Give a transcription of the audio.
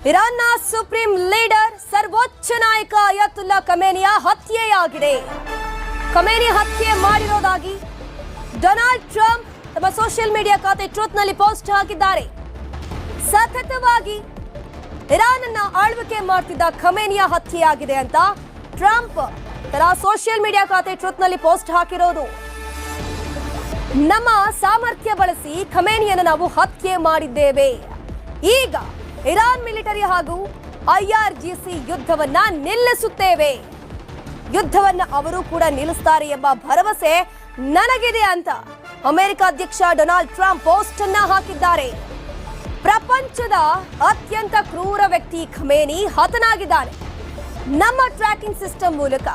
ಇರಾನ್ನ supreme leader ಸರ್ವೋಚ್ಚ ನಾಯಕ ಅಯತುಲ್ಲಾ ಖಮೇನಿಯ ಹತ್ಯೆಯಾಗಿದೆ. ಖಮೇನಿ ಹತ್ಯೆ ಮಾಡಿರೋದಾಗಿ ಡೊನಾಲ್ಡ್ ಟ್ರಂಪ್ ತಮ್ಮ ಸೋಷಿಯಲ್ ಮೀಡಿಯಾ ಖಾತೆ ಟ್ರೂತ್ನಲ್ಲಿ ಪೋಸ್ಟ್ ಹಾಕಿದ್ದಾರೆ. ಸತತವಾಗಿ ಇರಾನ್ ಅನ್ನ ಆಳ್ವಿಕೆ ಮಾಡ್ತಿದ್ದ ಖಮೇನಿಯ ಹತ್ಯೆಯಾಗಿದೆ ಅಂತ ಟ್ರಂಪ್ ತನ್ನ ಸೋಷಿಯಲ್ ಮೀಡಿಯಾ ಖಾತೆ ಟ್ರೂತ್ನಲ್ಲಿ ಪೋಸ್ಟ್ ಹಾಕಿರೋದು. ನಮ್ಮ ಸಾಮರ್ಥ್ಯ ಬಳಸಿ ಖಮೇನಿಯನ್ನು ನಾವು ಹತ್ಯೆ ಮಾಡಿದ್ದೇವೆ. ಈಗ ಇರಾನ್ ಮಿಲಿಟರಿ ಹಾಗೂ IRGC ಯುದ್ಧವನ್ನ ನಿಲ್ಲಿಸುತ್ತೇವೆ. ಯುದ್ಧವನ್ನ ಅವರು ಕೂಡ ನಿಲ್ಲಿಸ್ತಾರೆ ಎಂಬ ಭರವಸೆ ನನಗಿದೆ ಅಂತ ಅಮೆರಿಕ ಅಧ್ಯಕ್ಷ ಡೊನಾಲ್ಡ್ ಟ್ರಂಪ್ ಪೋಸ್ಟ್ ಅನ್ನ ಹಾಕಿದ್ದಾರೆ. ಪ್ರಪಂಚದ ಅತ್ಯಂತ ಕ್ರೂರ ವ್ಯಕ್ತಿ ಖಮೇನಿ ಹತನಾಗಿದ್ದಾನೆ. ನಮ್ಮ ಟ್ರ್ಯಾಕಿಂಗ್ ಸಿಸ್ಟಮ್ ಮೂಲಕ